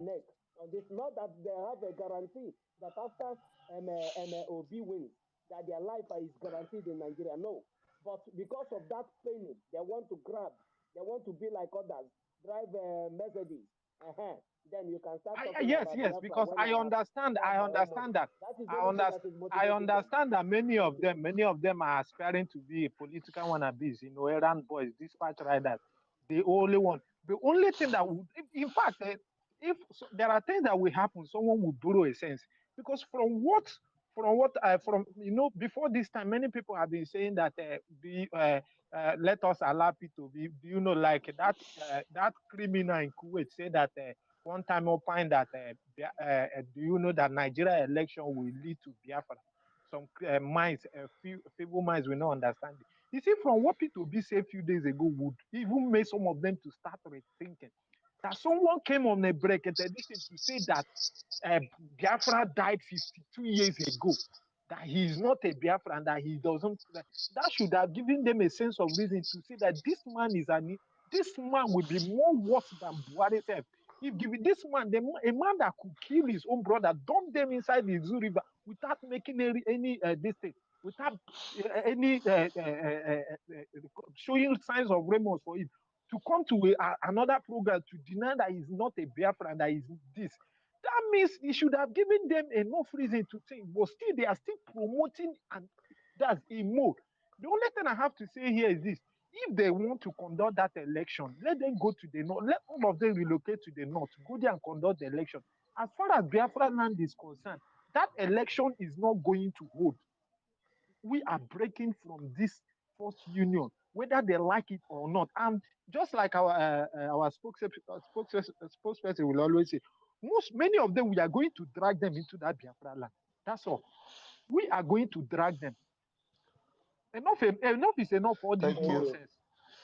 neck. And it's not that they have a guarantee that after OB wins, that their life is guaranteed in Nigeria. No. But because of that pain, they want to grab, they want to be like others, drive Mercedes. Then you can start talking yes, about yes, Biafra because when I I have understand. I my own understand money. that. That is the I only thing understand. that is I motivating them. understand that many of them are aspiring to be political wannabes, errand boys, dispatch riders. The only one. The only thing that would, in fact, if so, there are things that will happen, someone will borrow a sense. Because from before this time, many people have been saying that let us allow people to be, like that criminal in Kuwait said that one time opined that do you know that Nigeria election will lead to Biafra? Some minds, feeble minds will not understand it. You see, from what people be said a few days ago would even make some of them to start rethinking. That someone came on a break and edition to say that Biafra died 52 years ago, that he is not a Biafra and that he doesn't. That should have given them a sense of reason to say that this man will be more worse than Buhari self. If given this man, a man that could kill his own brother, dump them inside the Zoo River without making any this thing, without any showing signs of remorse for it, to come to another program to deny that he's not a Biafra and that he's this. That means he should have given them enough reason to think, but still they are still promoting, and that's immoral. The only thing I have to say here is this: if they want to conduct that election, let them go to the north. Let all of them relocate to the north, go there and conduct the election. As far as Biafra land is concerned, that election is not going to hold. We are breaking from this first union, whether they like it or not. And just like our spokesperson will always say, many of them, we are going to drag them into that Biafra land. That's all. We are going to drag them. Enough is enough for this Thank Thank you. you. nonsense.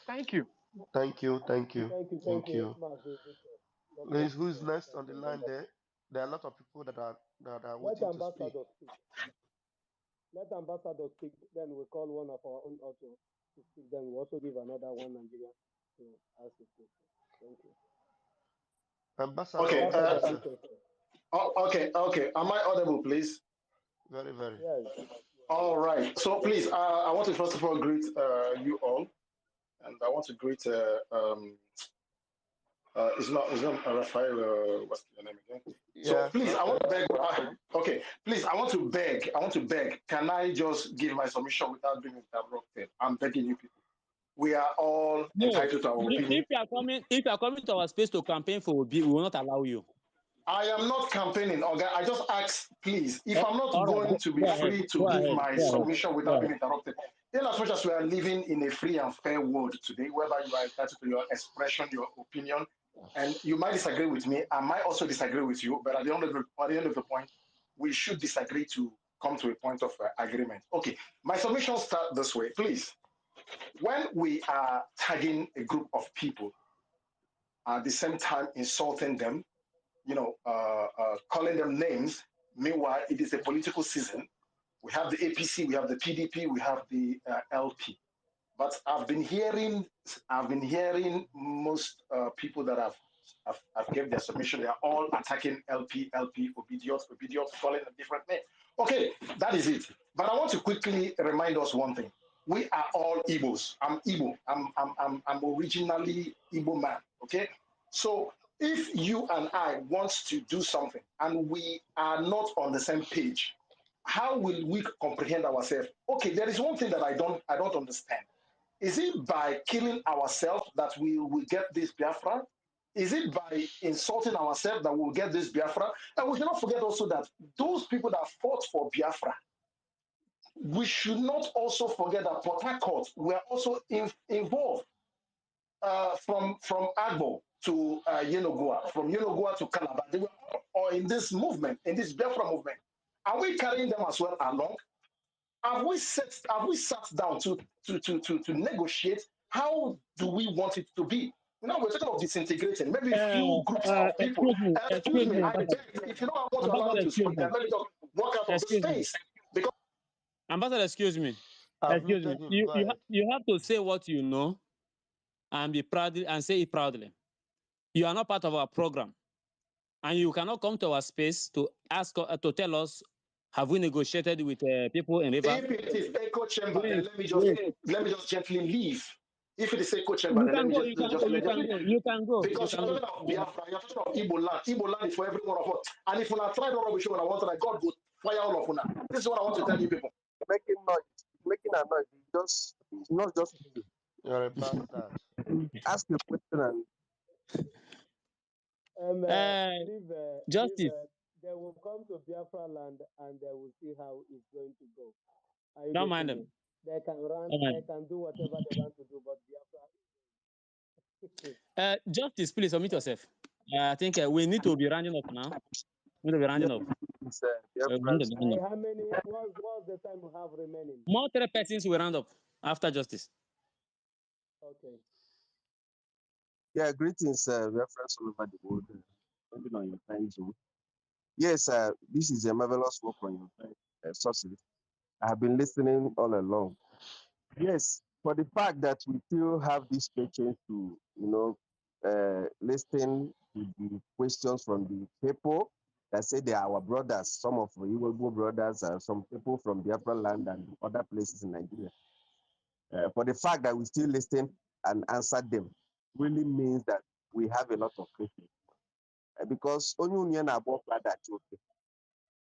Thank you. Thank you. Thank you. Thank Thank you, you. Mazi. God bless Please, you. who is next Thank on the you. God line bless there? There are a lot of people that are you. Let waiting to speak. ambassador speak. Let ambassador speak. Then we call one of our own also to speak. Then we also give another one Nigerian to ask a question. Thank you. Ambassador, Okay. Ambassador, unmute speak yourself. also. Okay. Am I audible, please? Very, very. Yes. All right. So please, I want to first of all greet you all, and I want to greet it's not Raphael. What's your name again? So Yeah, please, I want to Raphael. beg. Okay, please, I want to beg. I want to beg. Can I just give my submission without being interrupted? I'm begging you people. We are all No, entitled to our opinion. if you are coming to our space to campaign for Obi, we will not allow you. I am not campaigning, okay? I just ask, please, if I'm not All right, going to be go ahead. free to Go give ahead. my Go ahead. submission Go without ahead. being interrupted, in as much as we are living in a free and fair world today, whereby you are entitled to your expression, your opinion, and you might disagree with me, I might also disagree with you, but at the end of the point, we should disagree to come to a point of agreement. Okay, my submission starts this way, please. When we are tagging a group of people, at the same time insulting them, calling them names. Meanwhile, it is a political season. We have the APC, we have the PDP, we have the LP. But I've been hearing most people that have given their submission. They are all attacking LP, Obedience, calling a different name. Okay, that is it. But I want to quickly remind us one thing. We are all Igbos. I'm Igbo. I'm originally Igbo man. Okay, so if you and I want to do something and we are not on the same page, how will we comprehend ourselves? Okay, there is one thing that I don't understand. Is it by killing ourselves that we will get this Biafra? Is it by insulting ourselves that we will get this Biafra? And we cannot forget also that those people that fought for Biafra, we should not also forget that Port Harcourt were also involved from Agbo to Yenogua, from Yenogua to Calabar. They were all in this movement, in this Biafra movement. Are we carrying them as well along? Have we sat down to negotiate? How do we want it to be? Now we're talking of disintegrating, maybe few groups of people. Excuse Excuse me, me, I Ambassador. beg, if you don't want to allow Ambassador, me to excuse speak, me. then let me just walk out of the Excuse me. space. Because Ambassador, excuse me. I've Excuse me. muted him. Go ahead. You have to say what you know and be proud and say it proudly. You are not part of our program. and you cannot come to our space to ask to tell us, have we negotiated with people in River? If it is echo chamber, Wait, then wait. let me just gently leave. If it is echo chamber, You then let can me go. You can go. You can go. You can go. You because can you're go. talking of Biafra, you're talking of Igbo land. Igbo land is for every one of us. And if I try to rubbish when I want to, God will fire all of una. This is what I want to tell you people. Making noise, making a noise. It's not just you. You're a bastard. Ask a question and Justice. They will come to Biafra land and they will see how it's going to go. Don't mind them. They can run, they can do whatever they want to do, but Biafra. Justice, please submit yourself. I think we need to be rounding up now. We need to be rounding up. How many? What's the time we have remaining? More 3 persons will round up after Justice. Okay. yeah, greetings, reference all over the world, depending on your time zone. Yes, this is a marvelous work on your time, sorcery. I have been listening all along. Yes, for the fact that we still have this patience to, listen to the questions from the people that say they are our brothers, some of the Igbo brothers, some people from Biafra land and other places in Nigeria. For the fact that we still listen and answer them really means that we have a lot of patience. Because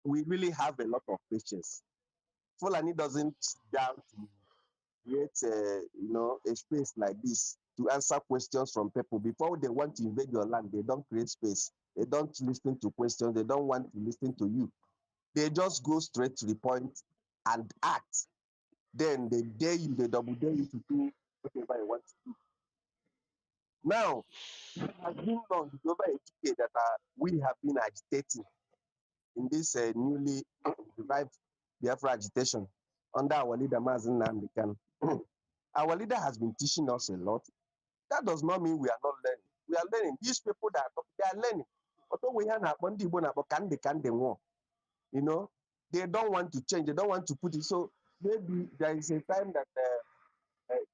we really have a lot of patience. Fulani doesn't sit down to create a space like this to answer questions from people. Before they want to invade your land, they don't create space. They don't listen to questions. They don't want to listen to you. They just go straight to the point and act. Then they dare you, they double dare you to do whatever you want to do. Now, it has been long, over a decade that we have been agitating in this newly revived Biafra agitation under our leader, Mazi. Our leader has been teaching us a lot. That does not mean we are not learning. We are learning. These people they are learning. Although we have they don't want to change. They don't want to put it. So maybe there is a time that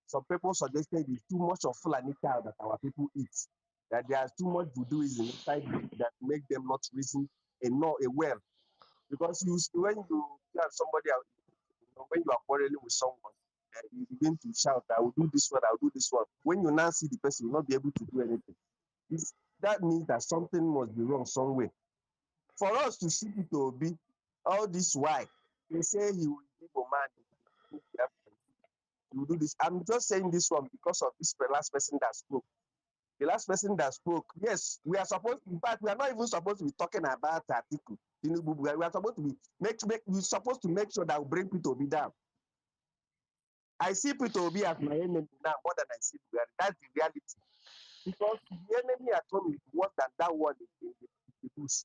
some people suggested it's too much of Fulani cow that our people eat. That there's too much voodooism inside that make them not reason well. Because when you hear somebody out, when you are quarreling with someone, you begin to shout, I will do this one, I will do this one. When you now see the person, you will not be able to do anything. That means that something must be wrong somewhere. For us to see it to be all this why, they say he will be a man, he will do this. I'm just saying this one because of this last person that spoke. The last person that spoke, yes, we are supposed, in fact, we are not even supposed to be talking about Atiku. We are supposed to be we're supposed to make sure that we bring Peter Obi down. I see Peter Obi as my enemy now more than I see Buhari. That's the reality. Because the enemy at home is worse than that one in the bush.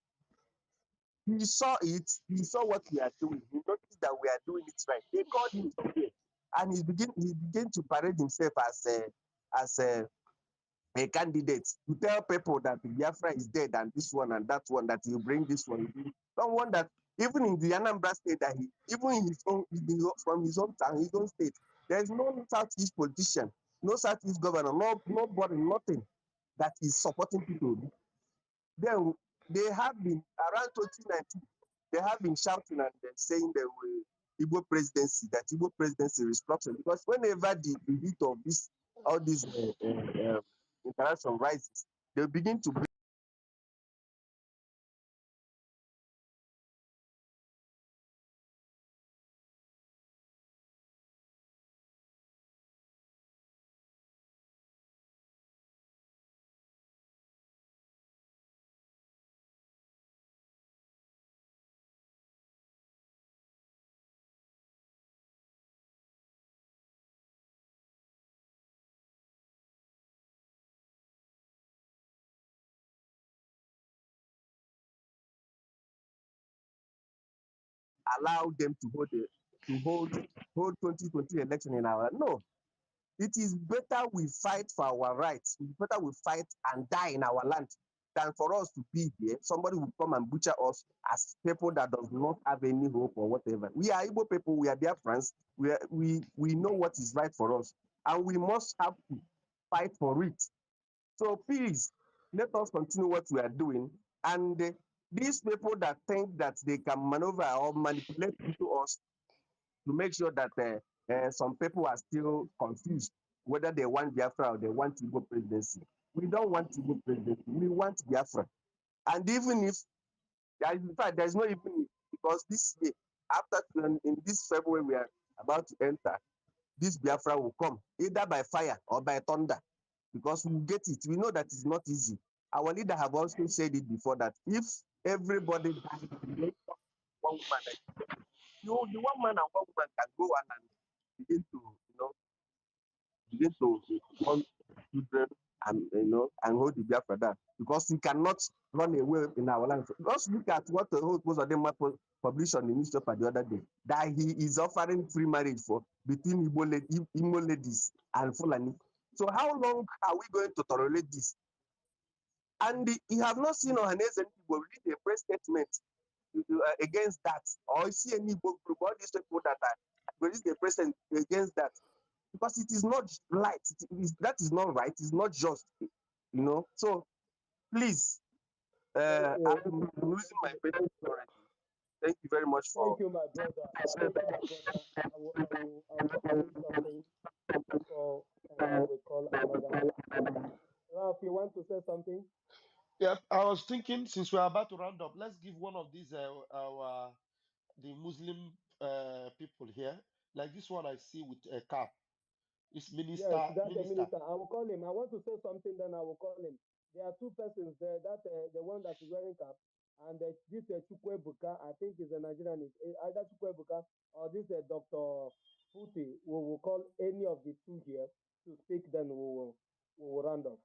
He saw it, he saw what we are doing, he noticed that we are doing it right. They called him somewhere. And he began to parade himself as a candidate to tell people that Biafra is dead and this one and that one, that he'll bring this one. Someone that even in the Anambra state, that even in his own, from his own town, his own state, there's no Southeast politician, no Southeast governor, nobody, nothing that is supporting people. Then they have been around 2019, they have been shouting and saying they will Igbo presidency, that Igbo presidency restructure, because whenever the heat of this all these interaction rises, they begin to allow them to hold 2020 election in our no. It is better we fight for our rights. It's better we fight and die in our land than for us to be here. Somebody will come and butcher us as people that does not have any hope or whatever. We are Igbo people. We are their friends. We know what is right for us, and we must have to fight for it. So please let us continue what we are doing. And these people that think that they can maneuver or manipulate into us to make sure that some people are still confused whether they want Biafra or they want Igbo presidency. We don't want Igbo presidency. We want Biafra. And even if, in fact, there's no even because this year, after in this February we are about to enter, this Biafra will come either by fire or by thunder, because we get it. We know that it's not easy. Our leader have also said it before that if everybody dies, one woman, the one man and one woman can go on and begin to, want children and and hold the Biafra down, because we cannot run away in our land. Just look at what the whole post of them published on the newspaper the other day, that he is offering free marriage for between Igbo ladies and Fulani. So how long are we going to tolerate this? And you have not seen Ohaneze Igbo read a press statement against that, or see any Igbo group, all these people that are released a press statement against that, because it is not right. That is not right. It's not just, So please, I'm losing my patience already. Thank you very much for. Thank you, my brother. Thank you, my brother. I will say something before we call another. Ralph, you want to say something? Yeah, I was thinking since we're about to round up, let's give one of these the Muslim people here, like this one I see with a cap. It's minister. Yes, that's the Minister. minister. I will call him. I want to say something, then I will call him. There are two persons there. That the one that is wearing cap, and this Chukwebuka, I think is a Nigerian. Is either Chukwebuka or this Dr. Puti. We will call any of the two here to speak. Then we will round off.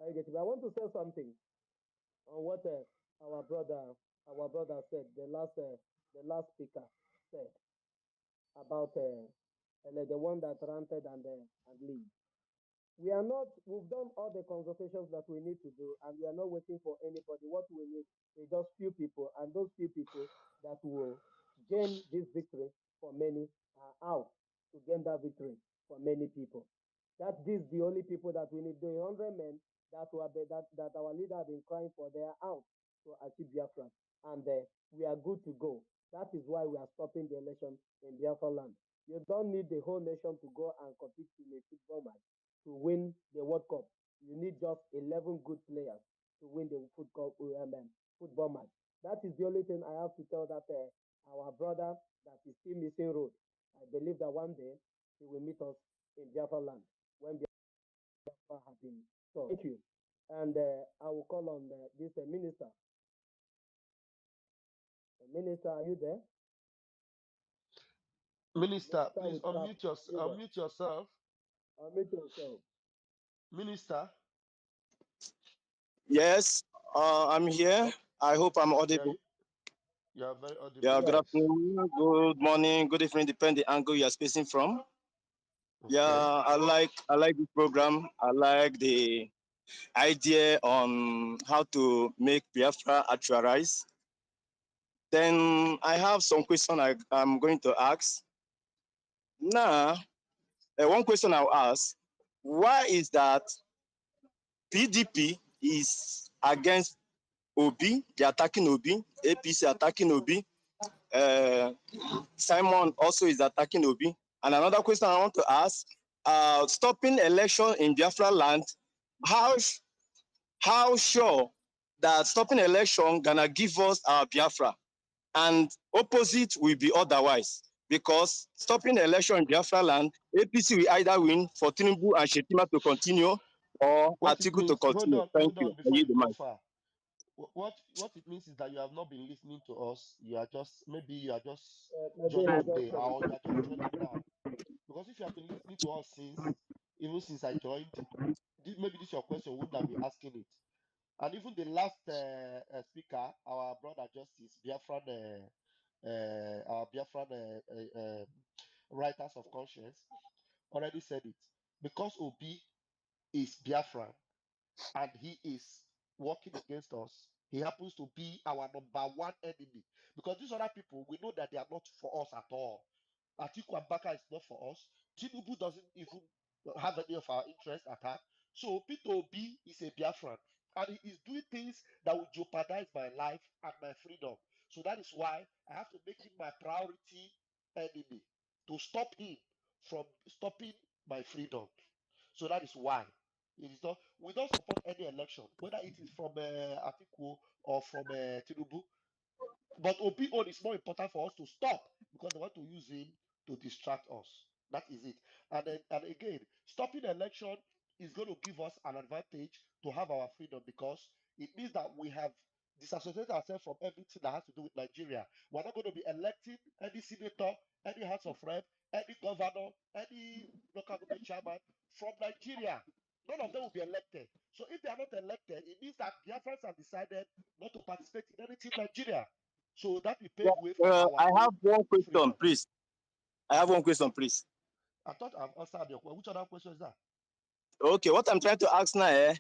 I get it. I want to say something on what our brother said. The last speaker said about the one that ranted and leave. We've done all the conversations that we need to do, and we are not waiting for anybody. What we need is just few people, and those few people that will gain this victory for many are out to gain that victory for many people. That these the only people that we need. The 100 men that our leader have been crying for, they are out to achieve Biafra, and we are good to go. That is why we are stopping the election in Biafra land. You don't need the whole nation to go and compete in a football match to win the World Cup. You need just 11 good players to win the football match. That is the only thing I have to tell that our brother that is still missing road. I believe that one day he will meet us in Biafra land when Biafra has been. So thank you. And I will call on this minister. Minister, are you there? Minister, Minister please with cap, unmute unmute yourself. unmute yourself. Minister. Yes, I'm here. I hope I'm audible. You are very audible. Yeah, good Yes. afternoon, good morning, good evening, depending the angle you are speaking from. Okay. Yeah, I like this program. I like the idea on how to make Biafra actualize. Then I have some question I'm going to ask. Now, one question I'll ask, why is that PDP is against Obi, they're attacking Obi, APC attacking Obi, Simon also is attacking Obi. And another question I want to ask, stopping election in Biafra land, how sure that stopping election gonna give us our Biafra? And opposite will be otherwise, because stopping election in Biafra land, APC will either win for Tinubu and Shetima to continue or Atiku to continue. Thank you. Before you go far. What it means is that you have not been listening to us. You are just joining today, or you are just joining now. Because if you have been listening to us since I joined, maybe this your question, wouldn't have been asking it. And even the last speaker, our brother Justice Biafran, our Biafran writers of conscience, already said it. Because Obi is Biafran and he is working against us, he happens to be our number one enemy. Because these other people, we know that they are not for us at all. Atiku Abubakar is not for us. Tinubu doesn't even have any of our interests at heart. So Peter Obi is a Biafran. And he is doing things that will jeopardize my life and my freedom. So that is why I have to make him my priority enemy to stop him from stopping my freedom. So that is why it is not. We don't support any election, whether it is from Atiku or from Tinubu. But Obi own is more important for us to stop because they want to use him to distract us. That is it. And again, stopping the election is going to give us an advantage to have our freedom because it means that we have disassociated ourselves from everything that has to do with Nigeria. We're not going to be electing any senator, any House of Rep, any governor, any local government chairman from Nigeria. None of them will be elected. So if they are not elected, it means that Biafrans have decided not to participate in anything in Nigeria. So that will pave way for our I own have one question, freedom. please. I have one question, please. I thought I've answered your question. Which other question is that? Okay, what I'm trying to ask now,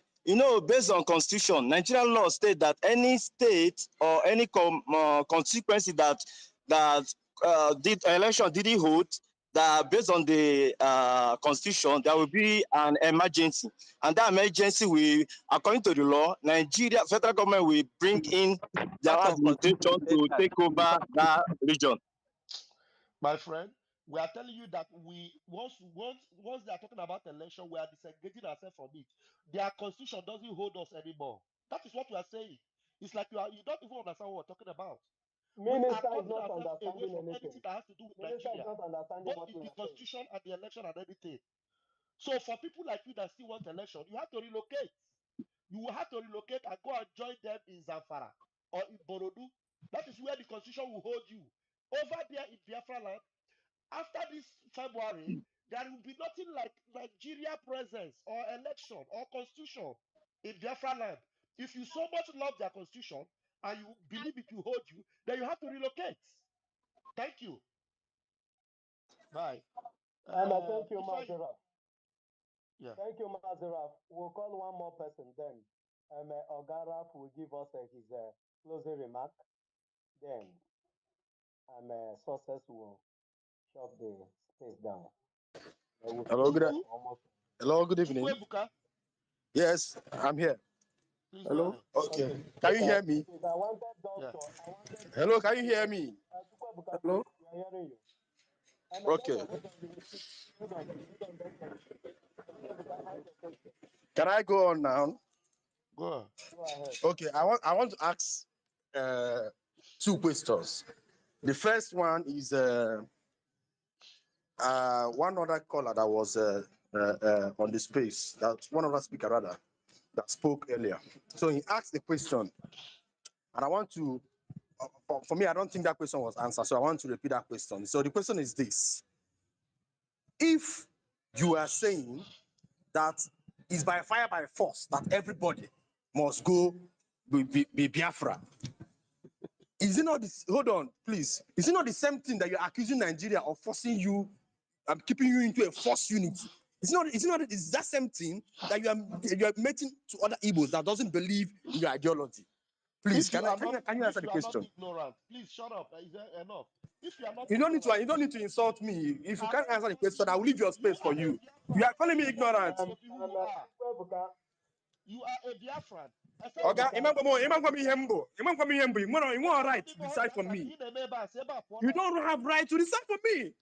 based on constitution, Nigerian law state that any state or any constituency that did election didn't hold, that based on the constitution, there will be an emergency, and that emergency will, according to the law, Nigeria federal government will bring in their Part of administration to constitution. take over that region. My friend, we are telling you that we once they are talking about election, we are disengaging ourselves from it. Their constitution doesn't hold us anymore. That is what we are saying. It's like you don't even understand what we're talking about. We are Minister is cutting not ourselves away understanding from anything anything. that has to do with Minister is Nigeria, not understanding both what in we the are saying. constitution and the election and everything. So for people like you that still want election, you have to relocate. You will have to relocate and go and join them in Zamfara or in Borodu. That is where the constitution will hold you. Over there in Biafra land, after this February, there will be nothing like Nigeria presence or election or constitution in Biafra land. If you so much love their constitution and you believe it will hold you, then you have to relocate. Thank you. Bye. Thank you, If I, Mazaraf. yeah. Thank you, Mazaraf. We'll call one more person then. Ogaraf will give us his closing remark. Then Success will shut the space down. We'll Hello, stay good, here Chukwu, for almost. hello, good Chukwu evening. Ebuka, Yes, I'm here. please go Hello. ahead. Okay. Okay. Can you hear me? Please, I wanted Yeah. doctor. I wanted Hello, doctor can you to hear me? Chukwuebuka, Hello. please. We are hearing you. Okay. Hold on, doctor. Chukwuebuka, ask your question. Can I go on now? Go on. Go ahead. Okay. I want to ask two questions. The first one is one other caller that was on the space, that one other speaker rather, that spoke earlier. So he asked the question, and I want to, for me, I don't think that question was answered. So I want to repeat that question. So the question is this: if you are saying that it's by fire by force that everybody must go be Biafra, is it not this? Hold on, please. Is it not the same thing that you're accusing Nigeria of forcing you, keeping you into a forced unity? It's not. It's not. It's that same thing that you are making to other Igbos that doesn't believe in your ideology. Please, If you are not, can you answer if the you are not question? ignorant, please shut up. Is there enough? If you are not You don't need to. ignorant, You don't need to insult me. If you I'm can't not answer the insulting question, I will you. leave your You space for are a you. You Biafran. are calling me Show us ignorant. copy who you are. Chukwuebuka, You are a Biafran. Except you Oga, are Chukwuebuka, ignorant. imam kwami hembo. You want right to Ebe ọ decide for Biafran me. ka ị na-eme ebe a si ebe a pụọ You na. don't have right to decide for me.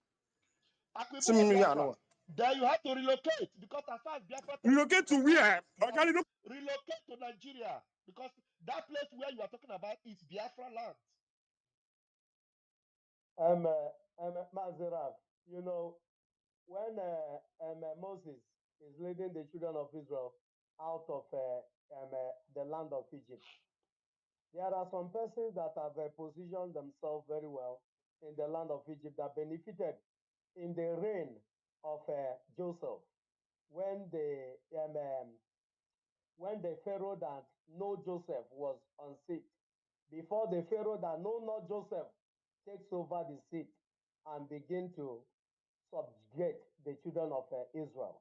Akwa See ịbụghọ me, yeah, Biafran. no. Then you have to relocate because as far as Biafra territory is Relocate to concerned, where? you Oga, must you know, relocate to Nigeria because that place where you are talking about is Biafra land. Mazaraf, when Moses is leading the children of Israel out of the land of Egypt, there are some persons that have positioned themselves very well in the land of Egypt that benefited in the reign of Joseph um, when the Pharaoh that know Joseph was on seat. Before the Pharaoh that know not Joseph takes over the seat and begin to subjugate the children of Israel.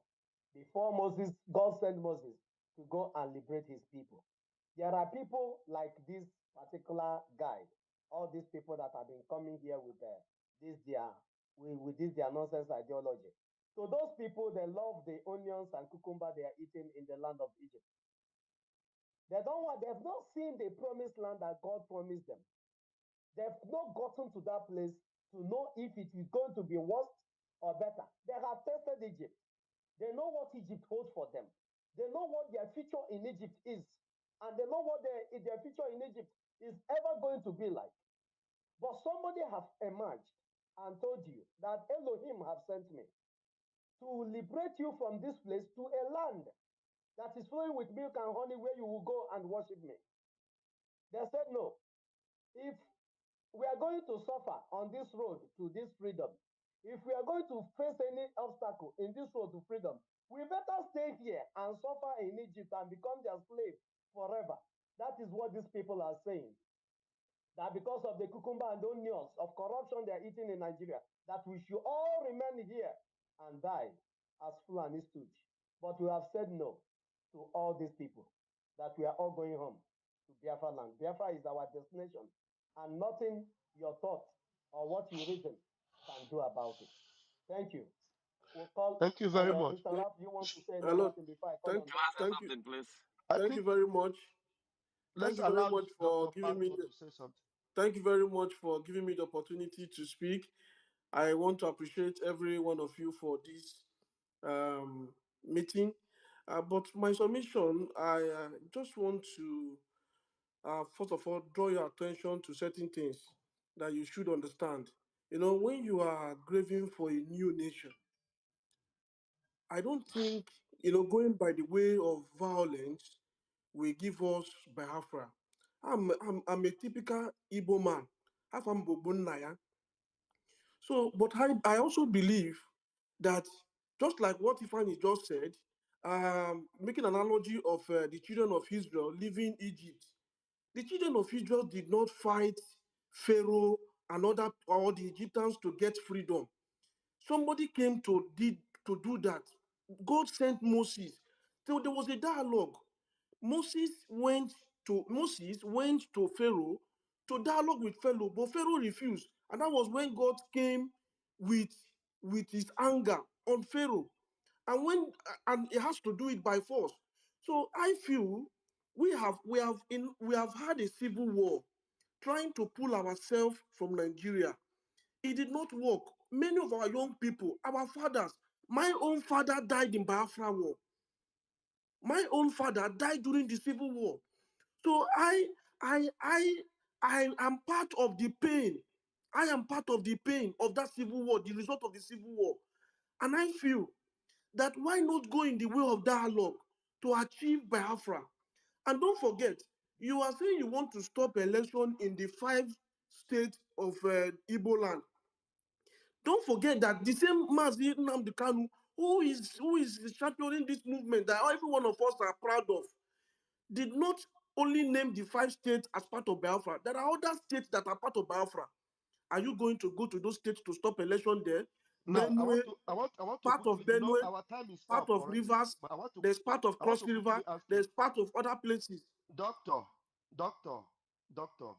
Before Moses, God sent Moses to go and liberate his people. There are people like this particular guy, all these people that have been coming here with this their nonsense ideology. So those people, they love the onions and cucumber they are eating in the land of Egypt. They don't want, they've not seen the promised land that God promised them. They've not gotten to that place to know if it is going to be worse or better. They have tested Egypt. They know what Egypt holds for them. They know what their future in Egypt is. And they know what their future in Egypt is ever going to be like. But somebody has emerged and told you that Elohim have sent me to liberate you from this place to a land that is flowing with milk and honey where you will go and worship me. They said no. If we are going to suffer on this road to this freedom, if we are going to face any obstacle in this road to freedom, we better stay here and suffer in Egypt and become their slave forever. That is what these people are saying. That because of the cucumber and onions of corruption they are eating in Nigeria, that we should all remain here and die as Fulani stooge. But we have said no to all these people, that we are all going home to Biafra land. Biafra is our destination, and nothing your thought or what you reason can do about it. Thank you. We'll call Thank you very much. Mr. Ralph, you want to say any Hello. other thing before I call Thank, on Can I say thank you, something, please? I thank you think very much. let's Thank you very allow much this for Dr. giving me Panto the. to say something. Thank you very much for giving me the opportunity to speak. I want to appreciate every one of you for this meeting. But my submission, I just want to, first of all, draw your attention to certain things that you should understand. When you are craving for a new nation, I don't think, going by the way of violence will give us Biafra. I'm a typical Igbo man. Afam Bogbonnaya. So, but I also believe that just like what Ifani just said, making an analogy of the children of Israel leaving Egypt, the children of Israel did not fight Pharaoh and other or the Egyptians to get freedom. Somebody came to do that. God sent Moses. So there was a dialogue. Moses went to Pharaoh to dialogue with Pharaoh, but Pharaoh refused. And that was when God came with his anger on Pharaoh. And it has to do it by force. So I feel we have had a civil war trying to pull ourselves from Nigeria. It did not work. Many of our young people, our fathers, my own father died in Biafra War. My own father died during the Civil War. So I am part of the pain. I am part of the pain of that Civil War, the result of the Civil War. And I feel that why not go in the way of dialogue to achieve Biafra? And don't forget, you are saying you want to stop election in the 5 states of Igbo land. Don't forget that the same Mazi Nnamdi Kanu, who is championing this movement that every one of us are proud of, did not only name the 5 states as part of Biafra. There are other states that are part of Biafra. Are you going to go to those states to stop election there? Now, Benue, I want to part of quickly, Benue, our time is part up of already. Rivers, But there's part of I want Cross to River, quickly ask you, there's part of other places. doctor, doctor, doctor,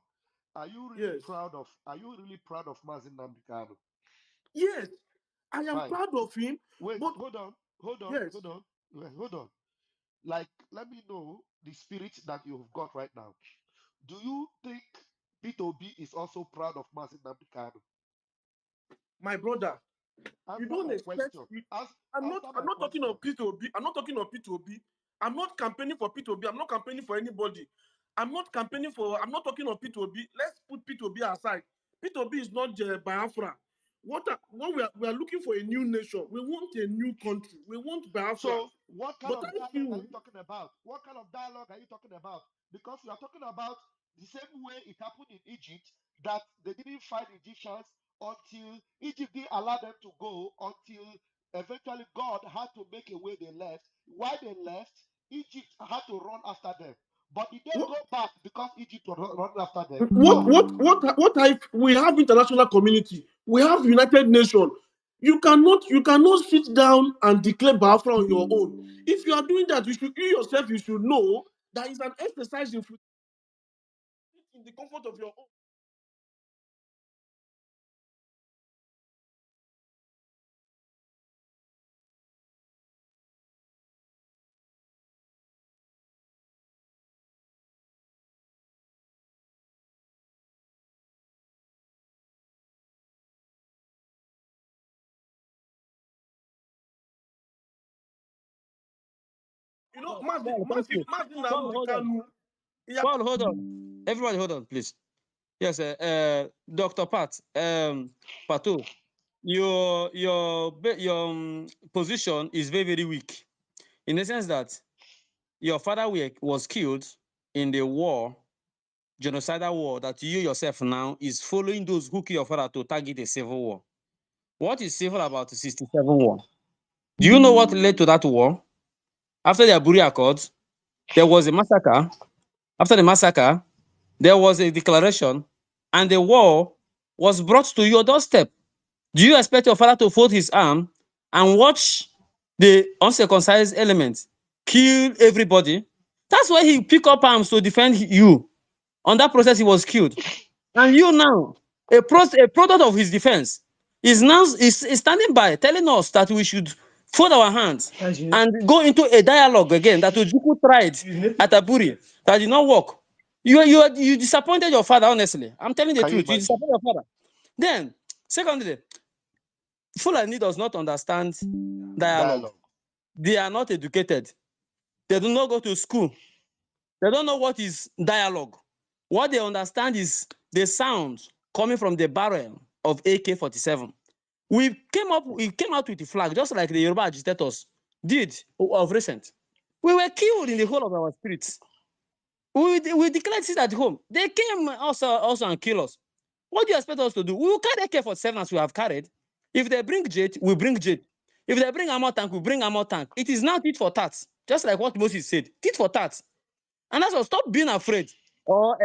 Yes. are you really proud of Mazin Namdekano? Yes, I am Fine. proud of him, Wait, but hold on, hold on, yes, hold on, hold on. Like, let me know the spirit that you've got right now. Do you think P2B is also proud of Mazin Namdekano? my brother, you Answer don't my expect. question. I'm not. Answer I'm my not talking question. of P2B. I'm not talking of P2B. I'm not campaigning for P2B. I'm not campaigning for anybody. I'm not campaigning for. I'm not talking of P2B. Let's put P2B aside. P2B is not Biafra. We are looking for a new nation. We want a new country. We want Biafra. So, what kind But of I dialogue are feel you talking about? What kind of dialogue are you talking about? Because you are talking about the same way it happened in Egypt, that they didn't fight Egyptians until Egypt didn't allow them to go, until eventually God had to make a way they left. Why they left, Egypt had to run after them. But did they what go back because Egypt was running after them? what No. we have international community. We have United Nations. You cannot sit down and declare Biafra on your own. If you are doing that, you should know that it's an exercise in the comfort of your own. You know, Paul, thank you. Paul, hold on. Paul, hold on. Everybody, hold on, please. Yes, Dr. Pat, Pato, your position is very, very weak in the sense that your father was killed in the war, genocidal war, that you yourself now is following those who kill your father to target a civil war. What is civil about the 67 war? Do you know what led to that war? After the Aburi Accords, there was a massacre. After the massacre, there was a declaration, and the war was brought to your doorstep. Do you expect your father to fold his arm and watch the uncircumcised element kill everybody? That's why he picked up arms to defend you. On that process, he was killed. And you now, a product of his defense, is standing by telling us that we should fold our hands and go into a dialogue again that Ojukwu tried at Aburi that did not work. You disappointed your father, honestly. I'm telling the Can you truth. You imagine? disappointed your father. Then, secondly, Fulani does not understand dialogue. They are not educated. They do not go to school. They don't know what is dialogue. What they understand is the sound coming from the barrel of AK-47. We came out with the flag, just like the Yoruba agitators did of recent. We were killed in the whole of our streets. We declared it at home. They came also and kill us. What do you expect us to do? We will carry AK-47 as we have carried. If they bring jet, we bring jet. If they bring armor tank, we bring armor tank. It is now tit for tat, just like what Moses said. Tit for tat. And that's why stop being afraid or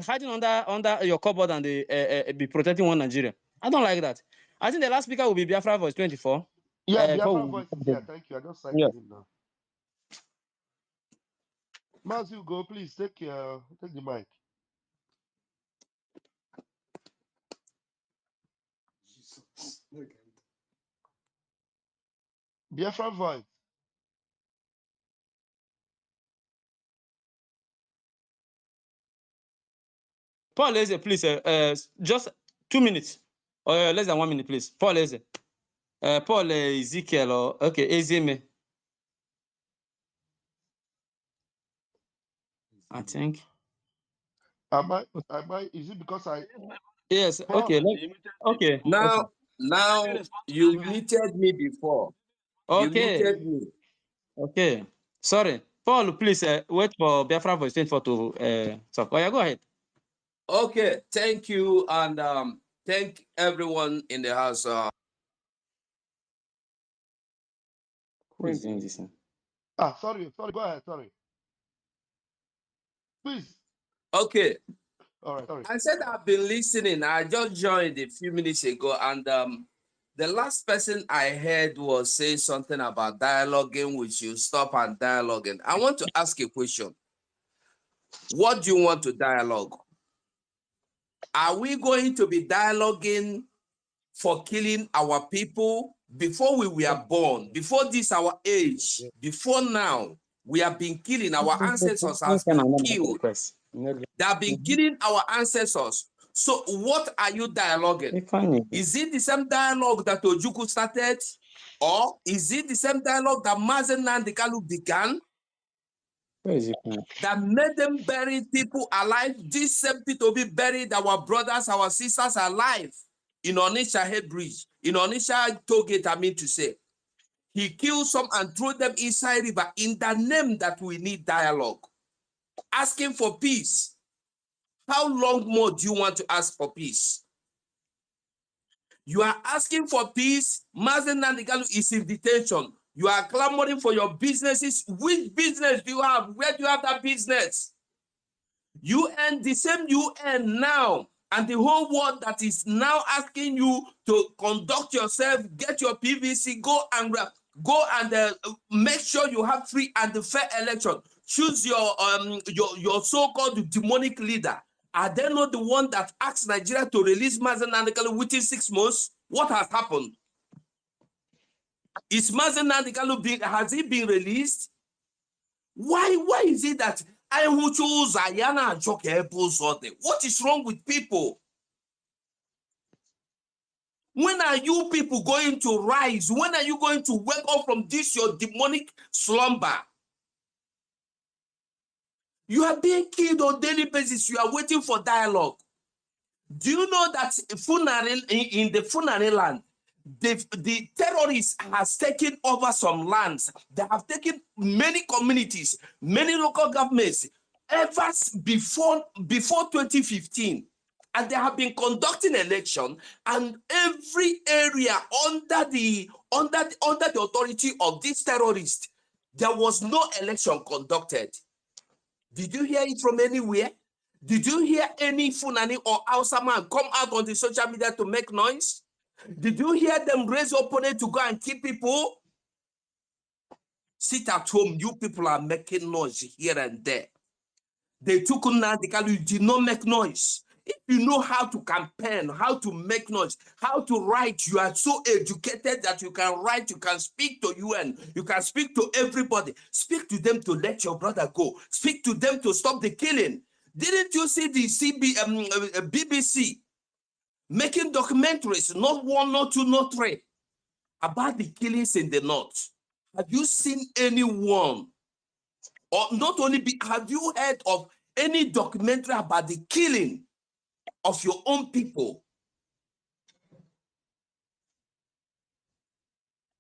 hiding under your cupboard and be protecting one Nigeria. I don't like that. I think the last speaker will be Biafra Voice 24. Yeah, Biafra voice is here. Thank you. I just signed Yeah. him now. Mazi, go, please take the mic. Biafra voice. Paul Eze, please, just 2 minutes or less than 1 minute, please. Paul Eze. Paul Ezekiel or okay, Ezeme. I think. Am I, is it because I... Yes, Paul, okay. Okay. Now you muted me before. You Okay. muted me. Okay. Sorry. Paul, please wait for Biafra Voice 24 to talk. Oh, yeah, go ahead. Okay, thank you, and thank everyone in the house. Who is doing this? sorry, go ahead, sorry. Please. Okay. All right, sorry. I said I've been listening. I just joined a few minutes ago, and the last person I heard was saying something about dialoguing. We should stop and dialoguing. I want to ask a question. What do you want to dialogue? Are we going to be dialoguing for killing our people before we were born, before this our age, before now? We have been killing, our ancestors has been killed. They have been killing our ancestors. So what are you dialoguing? Is it the same dialogue that Ojukwu started? Or is it the same dialogue that Mazi Nnamdi Kanu began? That made them bury people alive? This same people be buried our brothers, our sisters alive in Onitsha Head Bridge, in Onitsha Tollgate, I mean to say. He killed some and threw them inside river in the name that we need dialogue. Asking for peace. How long more do you want to ask for peace? You are asking for peace. Mazi Nnamdi Kanu is in detention. You are clamoring for your businesses. Which business do you have? Where do you have that business? You earn the same you earn now. And the whole world that is now asking you to conduct yourself, get your PVC, go and make sure you have free and fair election. Choose your so-called demonic leader. Are they not the one that asked Nigeria to release Mazi Nnamdi Kanu within 6 months? What has happened? Is Mazi Nnamdi Kanu has he been released? Why is it that what is wrong with people? When are you people going to rise? When are you going to wake up from this your demonic slumber? You are being killed on daily basis. You are waiting for dialogue. Do you know that in the Funari land, the terrorists has taken over some lands? They have taken many communities, many local governments, ever before 2015. And they have been conducting election, and every area under the authority of these terrorists, there was no election conducted. Did you hear it from anywhere? Did you hear any Funani or Hausa man come out on the social media to make noise? Did you hear them raise opponent to go and kill people? Sit at home, you people are making noise here and there. They took Nnamdi, you did not make noise. If you know how to campaign, how to make noise, how to write, you are so educated that you can write, you can speak to UN, you can speak to everybody. Speak to them to let your brother go. Speak to them to stop the killing. Didn't you see the BBC making documentaries, not one, not two, not three, about the killings in the north? Have you seen anyone, or not only have you heard of any documentary about the killing of your own people?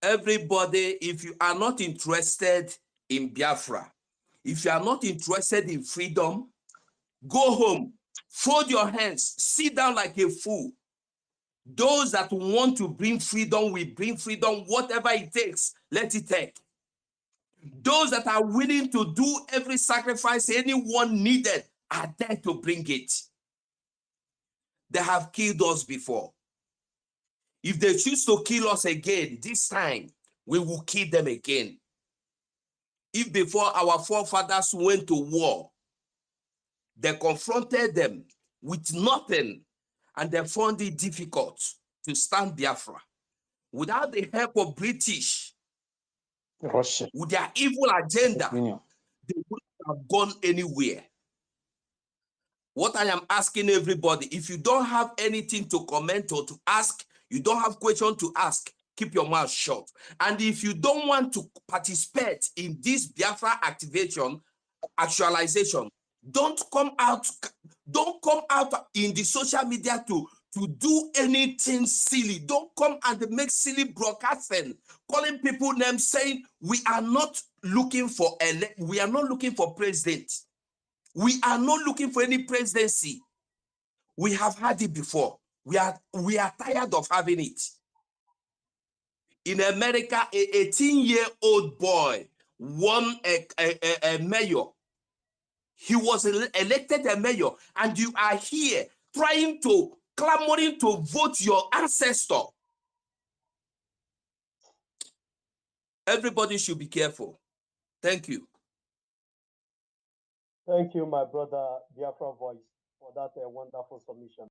Everybody, if you are not interested in Biafra, if you are not interested in freedom, go home, fold your hands, sit down like a fool. Those that want to bring freedom will bring freedom, whatever it takes, let it take. Those that are willing to do every sacrifice anyone needed are there to bring it. They have killed us before. If they choose to kill us again, this time, we will kill them again. If before our forefathers went to war, they confronted them with nothing, and they found it difficult to stand Biafra. Without the help of British, Russia. with their evil agenda, they wouldn't have gone anywhere. What I am asking everybody, if you don't have anything to comment or to ask, you don't have question to ask, keep your mouth shut. And if you don't want to participate in this Biafra actualization, don't come out in the social media to do anything silly. Don't come and make silly broadcasting, calling people names, saying we are not looking for president. We are not looking for any presidency. We have had it before. We are tired of having it. In America, a 18-year-old boy won a mayor. He was elected a mayor, and you are here clamoring to vote your ancestor. Everybody should be careful. Thank you. Thank you, my brother Biafra Voice, for that wonderful submission.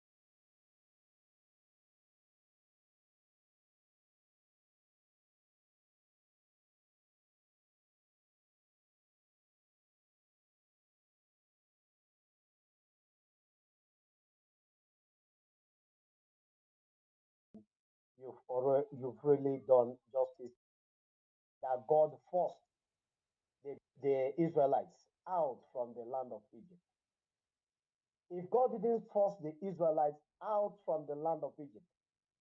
You've really done justice. That God forced the Israelites out from the land of Egypt. If God didn't force the Israelites out from the land of Egypt,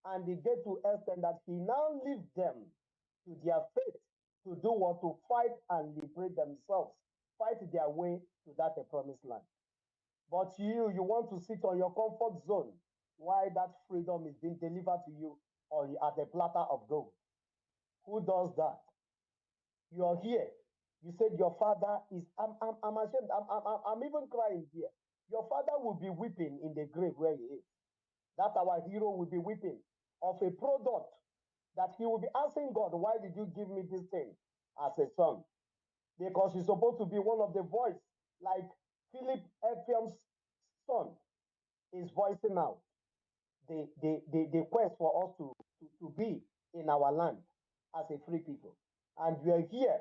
and they get to extent that he now leaves them to their fate to do what? To fight and liberate themselves, fight their way to that promised land. But you want to sit on your comfort zone while that freedom is being delivered to you on at a platter of gold. Who does that? You are here. You said your father is. I'm ashamed. I'm even crying here. Your father will be weeping in the grave where he is. That our hero will be weeping of a product that he will be asking God, why did you give me this thing as a son? Because he's supposed to be one of the voice, like Philip Ephraim's son is voicing out the quest for us to be in our land as a free people. And we are here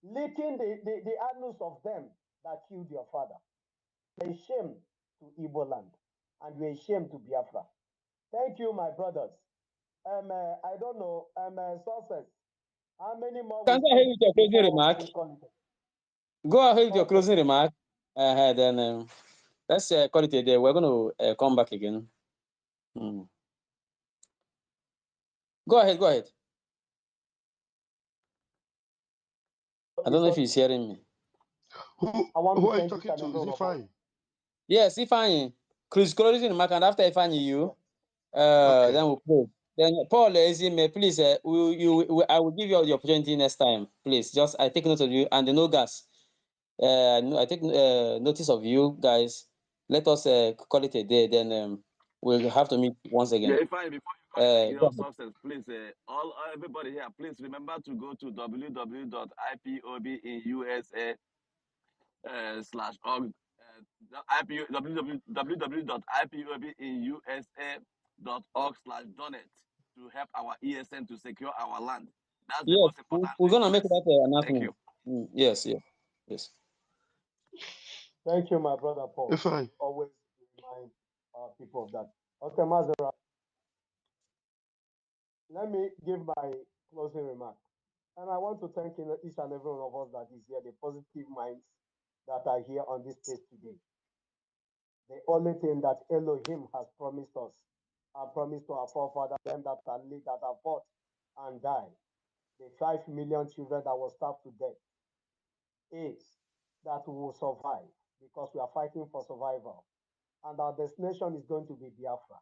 licking the annals of them that killed your father. We're ashamed to Igbo land, and we're ashamed to Biafra. Thank you, my brothers. I don't know, sources. How many more? Can go ahead with your closing remark. Go ahead with your closing remark. Then let's call it a day. We're going to come back again. Hmm. Go ahead. Go ahead. I don't know if he's hearing me. Who are you talking to? Is it fine? Yes, Ifeanyi. Chris Colors in the mark, and after Ifeanyi, you. Okay. Then we'll pray. Then Paul Ezime, please, I will give you the opportunity next time. Please, just I take note of you and the no gas. I take notice of you guys. Let us call it a day. Then we'll have to meet once again. Yeah, fine. Before you call it Go again, ahead. success, please, everybody here, please remember to go to www.ipobinUSA /org www.ipobinUSA.org/donate to help our ESN to secure our land. That's the Yes, most important we're thing, gonna make please. that Thank announcement. you. Yes. Thank you, my brother Paul. Fine. Always remind people of that. Okay, Mazara, let me give my closing remark. And I want to thank each and every one of us that is here, the positive minds that are here on this stage today. The only thing that Elohim has promised us and promised to our forefathers, them that are lead, that have fought and died, the 5 million children that were starved to death, is that we will survive because we are fighting for survival. And our destination is going to be Biafra.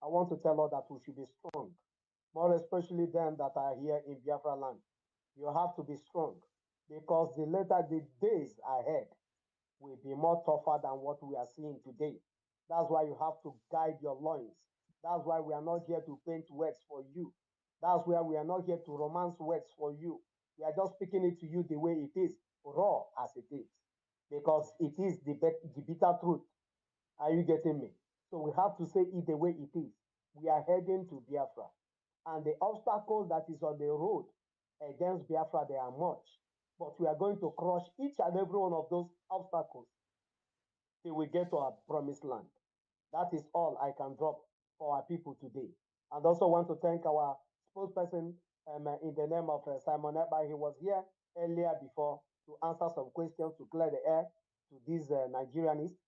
I want to tell us that we should be strong, more especially them that are here in Biafra land. You have to be strong because the days ahead will be more tougher than what we are seeing today. That's why you have to guide your loins. That's why we are not here to paint words for you. That's why we are not here to romance words for you. We are just speaking it to you the way it is, raw as it is, because it is the bitter truth. Are you getting me? So we have to say it the way it is. We are heading to Biafra. And the obstacles that is on the road against Biafra, they are much. But we are going to crush each and every one of those obstacles till we get to our promised land. That is all I can drop for our people today. And also want to thank our spokesperson in the name of Simon Ekpa. He was here earlier before to answer some questions to clear the air to these Nigerianists.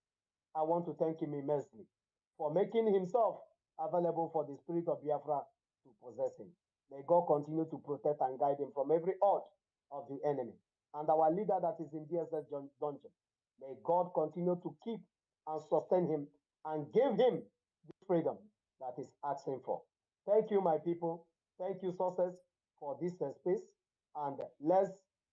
I want to thank him immensely for making himself available for the spirit of Biafra to possess him. May God continue to protect and guide him from every odd of the enemy. And our leader that is in DSS dungeon, may God continue to keep and sustain him and give him the freedom that is asking for. Thank you, my people. Thank you, sources, for this space. And let's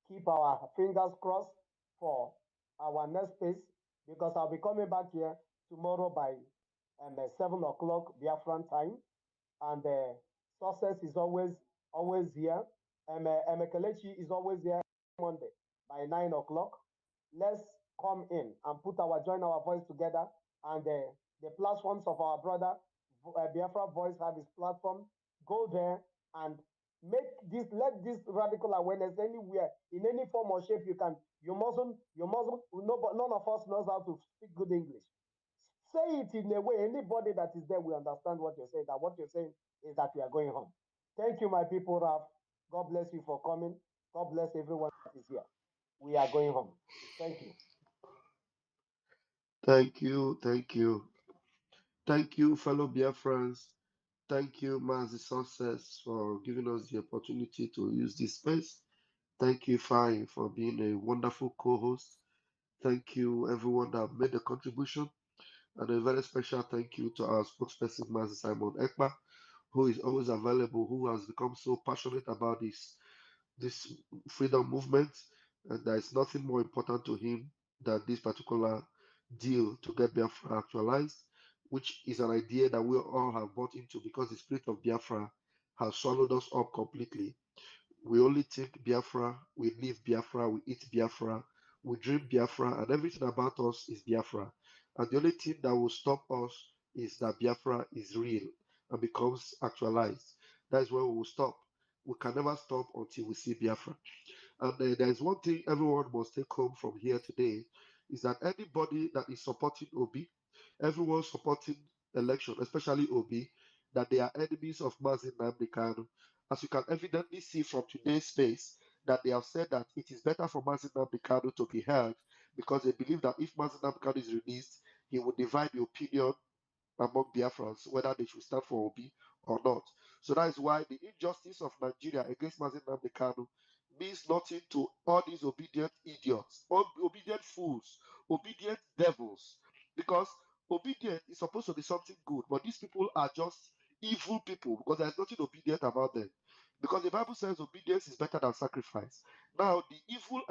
keep our fingers crossed for our next space because I'll be coming back here tomorrow by 7 o'clock Biafran time. And success is always here. Kelechi is always here Monday by 9 o'clock. Let's come in and join our voice together. And the platforms of our brother Biafra Voice have his platform. Go there and let this radical awareness anywhere in any form or shape you can. You mustn't. None of us knows how to speak good English. Say it in a way anybody that is there will understand what you're saying. That what you're saying is that we are going home. Thank you, my people, Raf. God bless you for coming. God bless everyone that is here. We are going home. Thank you. Thank you. Thank you, fellow Biafrans. Thank you, Mazi Success, for giving us the opportunity to use this space. Thank you, Fine, for being a wonderful co-host. Thank you, everyone that made a contribution. And a very special thank you to our spokesperson, Mazi Simon Ekpa, who is always available, who has become so passionate about this freedom movement. And there is nothing more important to him than this particular deal to get Biafra actualized, which is an idea that we all have bought into because the spirit of Biafra has swallowed us up completely. We only think Biafra, we live Biafra, we eat Biafra, we dream Biafra, and everything about us is Biafra. And the only thing that will stop us is that Biafra is real and becomes actualized. That is where we will stop. We can never stop until we see Biafra. And there is one thing everyone must take home from here today is that anybody that is supporting Obi, everyone supporting election, especially Obi, that they are enemies of Mazi Nnamdi Kanu. As you can evidently see from today's space, that they have said that it is better for Mazi Nnamdi Kanu to be held because they believe that if Mazi Nnamdi Kanu is released, he will divide the opinion among Biafrans whether they should stand for Obi or not. So that is why the injustice of Nigeria against Mazi Nnamdi Kanu means nothing to all these obedient idiots, obedient fools, obedient devils. Because obedient is supposed to be something good, but these people are just evil people because there's nothing obedient about them. Because the Bible says obedience is better than sacrifice. Now, the evil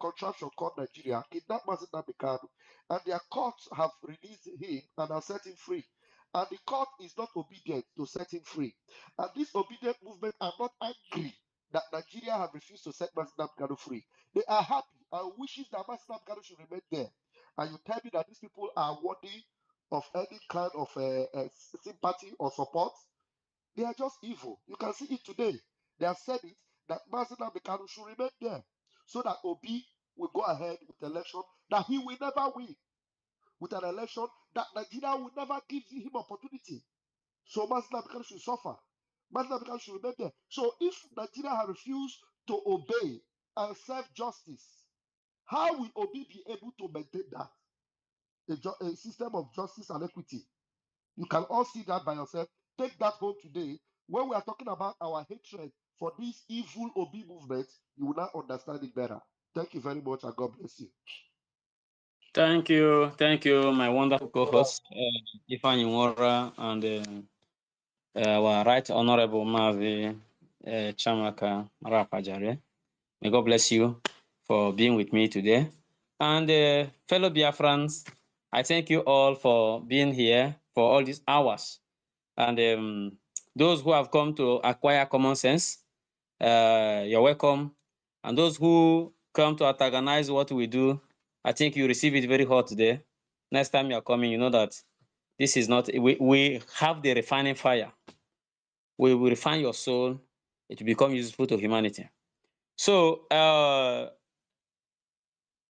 contraption called Nigeria kidnapped Mazi Nnamdi Kanu, and their courts have released him and have set him free. And the court is not obedient to set him free. And this obedient movement are not angry that Nigeria have refused to set Mazi Nnamdi Kanu free. They are happy and wishes that Mazi Nnamdi Kanu should remain there. And you tell me that these people are worthy of any kind of sympathy or support? They are just evil. You can see it today. They have said it that Mazi Nnamdi Kanu should remain there so that Obi will go ahead with the election that he will never win, with an election that Nigeria will never give him opportunity. So Mazi Nnamdi Kanu should suffer. Mazi Nnamdi Kanu should remain there. So if Nigeria has refused to obey and serve justice, how will Obi be able to maintain that? A system of justice and equity. You can all see that by yourself. Take that home today. When we are talking about our hatred for this evil Obi movement, you will now understand it better. Thank you very much, and God bless you. Thank you, my wonderful co-host, Ifeanyi Nwora, and our Right Honorable Mazi Chamaka Rapajare. May God bless you for being with me today. And fellow Biafrans, I thank you all for being here for all these hours. And those who have come to acquire common sense, you're welcome. And those who come to antagonize what we do, I think you receive it very hot today. Next time you're coming, you know that this is not, we have the refining fire. We will refine your soul. It will become useful to humanity. So,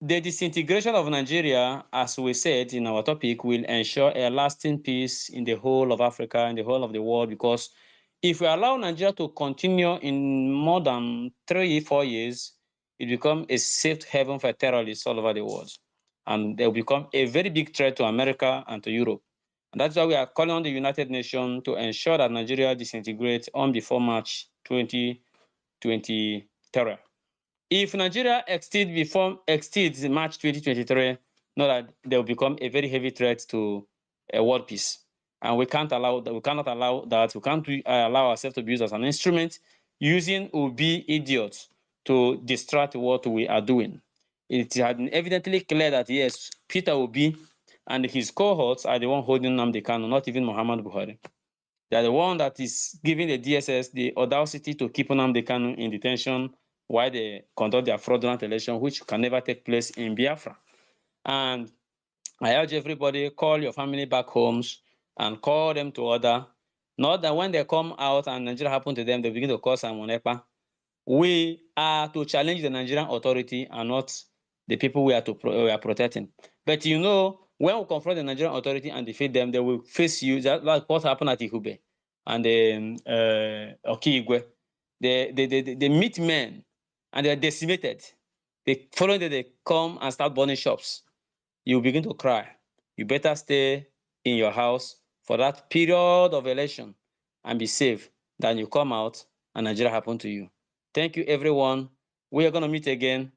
the disintegration of Nigeria, as we said in our topic, will ensure a lasting peace in the whole of Africa, in the whole of the world, because if we allow Nigeria to continue in more than 3-4 years, it becomes a safe haven for terrorists all over the world. And they will become a very big threat to America and to Europe. And that's why we are calling on the United Nations to ensure that Nigeria disintegrates on before March 2023. If Nigeria exceeds March 2023, know that they will become a very heavy threat to world peace. And we can't allow that. We cannot allow that. We can't allow ourselves to be used as an instrument using Obi idiots to distract what we are doing. It had been evidently clear that yes, Peter Obi and his cohorts are the one holding Nnamdi Kanu, not even Muhammad Buhari. They are the one that is giving the DSS the audacity to keep Nnamdi Kanu in detention while they conduct their fraudulent election, which can never take place in Biafra. And I urge everybody, call your family back homes and call them to order. Not that when they come out and Nigeria happen to them, they begin to call Simon Ekpa. We are to challenge the Nigerian authority and not the people we are protecting. But you know, when we confront the Nigerian authority and defeat them, they will face you. Like what happened at Ihube and Okigwe. They meet men and they are decimated. The following day, they come and start burning shops. You begin to cry. You better stay in your house for that period of election and be safe than you come out and Nigeria happen to you. Thank you, everyone. We are going to meet again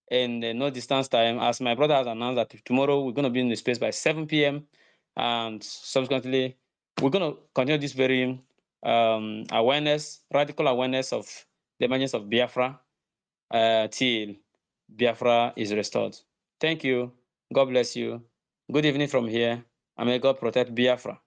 in no distance time. As my brother has announced that tomorrow we're going to be in the space by 7 p.m. And subsequently, we're going to continue this very radical awareness of the emergence of Biafra till Biafra is restored. Thank you. God bless you. Good evening from here. And may God protect Biafra.